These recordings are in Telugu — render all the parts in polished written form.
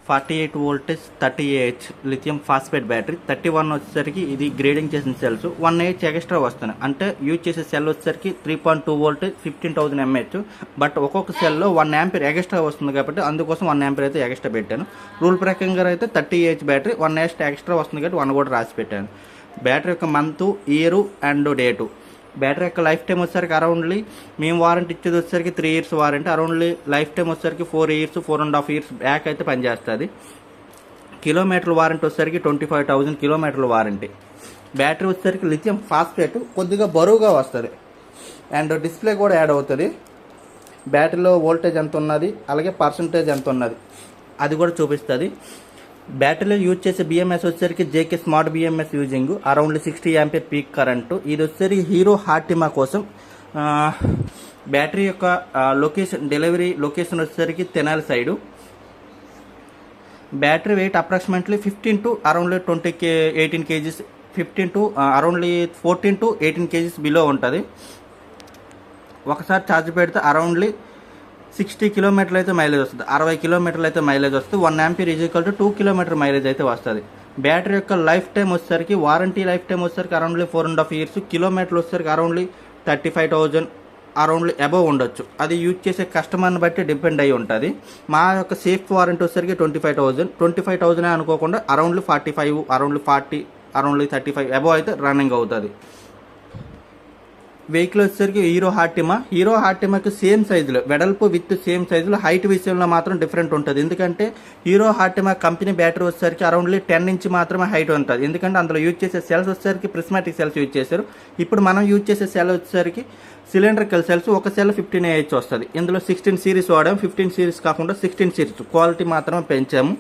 48 voltage 30Ah lithium phosphate battery. 31 వచ్చేసరికి ఇది గ్రేడింగ్ చేసిన సెల్స్ 1Ah ఎక్స్ట్రా వస్తున్నాయి. అంటే యూజ్ చేసే సెల్ వచ్చేసరికి 3.2 వోల్టేజ్ 15,000 mAh. బట్ ఒక్కొక్క సెల్లో 1 ఆంపియర్ ఎక్స్ట్రా వస్తుంది కాబట్టి అందుకోసం 1 ఆంపియర్ అయితే ఎక్స్ట్రా పెట్టాను. రూల్ ప్రకారంగా అయితే 30Ah బ్యాటరీ 1Ah ఎక్స్ట్రా వస్తుంది కాబట్టి 1 కూడా రాసి పెట్టాను. బ్యాటరీ యొక్క month, year and date. Battery యొక్క లైఫ్ టైం వచ్చేసరికి అరౌండ్లీ మేము వారంటీ ఇచ్చేది వచ్చేసరికి 3 years వారంటీ. అరౌండ్లీ లైఫ్ టైం వచ్చేసరికి 4 years 4.5 years బ్యాక్ అయితే పనిచేస్తుంది. కిలోమీటర్ల వారంటీ వచ్చేసరికి 25,000 కిలోమీటర్ల వారంటీ. బ్యాటరీ వచ్చేసరికి లిథియం ఫాస్ఫేట్ కొద్దిగా బరువుగా వస్తుంది అండ్ డిస్ప్లే కూడా యాడ్ అవుతుంది. బ్యాటరీలో వోల్టేజ్ ఎంత ఉన్నది అలాగే పర్సంటేజ్ ఎంత ఉన్నది అది కూడా చూపిస్తుంది. బ్యాటరీలో యూజ్ చేసే బిఎంఎస్ వచ్చేసరికి JK smart BMS using around 60 ampere peak current. ఇది వచ్చేసరికి హీరో హార్టిమా కోసం. బ్యాటరీ యొక్క లొకేషన్, డెలివరీ లొకేషన్ వచ్చేసరికి Tenali side. Battery weight approximately 15 to aroundly 18 kgs, 15 to aroundly 14 to 18 kgs below ఉంటుంది. ఒకసారి ఛార్జ్ పెడితే అరౌండ్లీ 60 కిలోమీటర్లు అయితే మైలేజ్ వస్తుంది, 60 కిలోమీటర్లు అయితే మైలేజ్ వస్తుంది. 1 ampere is equal to 2 kilometre mileage అయితే వస్తుంది. బ్యాటరీ యొక్క లైఫ్ టైం వచ్చేసరికి, వారంటీ లైఫ్ టైం వచ్చేసరికి అరౌండ్లీ 4.5 years. కిలోమీటర్లు వచ్చేసరికి అరౌండ్లీ 35,000 అరౌండ్లీ అబవ్ ఉండొచ్చు. అది యూజ్ చేసే కస్టమర్ని బట్టి డిపెండ్ అయి ఉంటుంది. మా యొక్క సేఫ్ వారంటీ వచ్చేసరికి 25,000 అనుకోకుండా అరౌండ్లీ 45, అరౌండ్లీ 40, అరౌండ్లీ 35 అబవ్ అయితే రన్నింగ్ అవుతుంది. వెహికల్ వచ్చేసరికి హీరో హార్టిమాకి సేమ్ సైజులో, వెడల్పు విత్ సేమ్ సైజులో, హైట్ విషయంలో మాత్రం డిఫరెంట్ ఉంటుంది. ఎందుకంటే హీరో హార్టిమా కంపెనీ బ్యాటరీ వచ్చేసరికి అరౌండ్లీ 10 inch మాత్రమే హైట్ ఉంటుంది. ఎందుకంటే అందులో యూజ్ చేసే సెల్స్ వచ్చేసరికి ప్రిస్మాటిక్ సెల్స్ యూజ్ చేశారు. ఇప్పుడు మనం యూజ్ చేసే సెల్ వచ్చేసరికి సిలిండ్రికల్ సెల్స్. ఒక సెల్ 15Ah వస్తుంది. ఇందులో 16 series వాడాము. 15 series కాకుండా 16 series క్వాలిటీ మాత్రమే పెంచాము.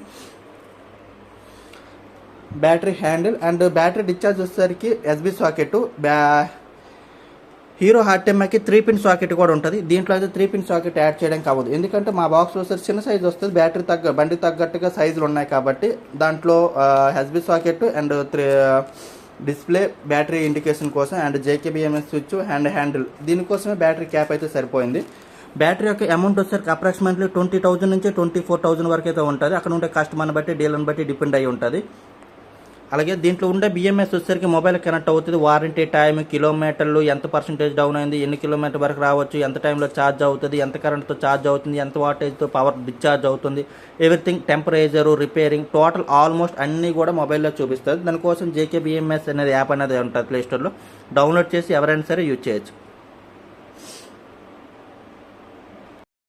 Battery handle and battery discharge వచ్చేసరికి ఎస్బి సాకెట్. హీరో హార్టిమాకి 3-pin సాకెట్ కూడా ఉంటుంది. దీంట్లో అయితే 3-pin సాకెట్ యాడ్ చేయడానికి అవ్వదు. ఎందుకంటే మా బాక్స్లో వచ్చేసరికి చిన్న సైజ్ వస్తుంది. బ్యాటరీ బండి తగ్గట్టుగా సైజులు ఉన్నాయి కాబట్టి దాంట్లో SB socket and display, battery indication కోసం and JKBMS switch and handle, దీనికోసమే బ్యాటరీ క్యాప్ అయితే సరిపోయింది. బ్యాటరీ యొక్క అమౌంట్ వచ్చేసరికి అప్రాక్సిమేట్లీ 20,000 నుంచి 24,000 వరకు అయితే ఉంటుంది. అక్కడ ఉండే కస్టమర్ని బట్టి, డీలర్ని బట్టి డిపెండ్ అయి ఉంటుంది. అలాగే దీంట్లో ఉండే బిఎంఎస్ వచ్చేసరికి మొబైల్ కనెక్ట్ అవుతుంది. వారంటీ టైం, కిలోమీటర్లు, ఎంత పర్సెంటేజ్ డౌన్ అయింది, ఎన్ని కిలోమీటర్ వరకు రావచ్చు, ఎంత టైంలో ఛార్జ్ అవుతుంది, ఎంత కరెంట్తో ఛార్జ్ అవుతుంది, ఎంత వాటేజ్తో పవర్ డిశ్చార్జ్ అవుతుంది, everything, temperature, repairing, total almost అన్నీ కూడా మొబైల్లో చూపిస్తుంది. దానికోసం జేకే బిఎంఎస్ అనేది యాప్ అనేది ఉంటుంది ప్లేస్టోర్లో. డౌన్లోడ్ చేసి ఎవరైనా సరే యూజ్ చేయొచ్చు.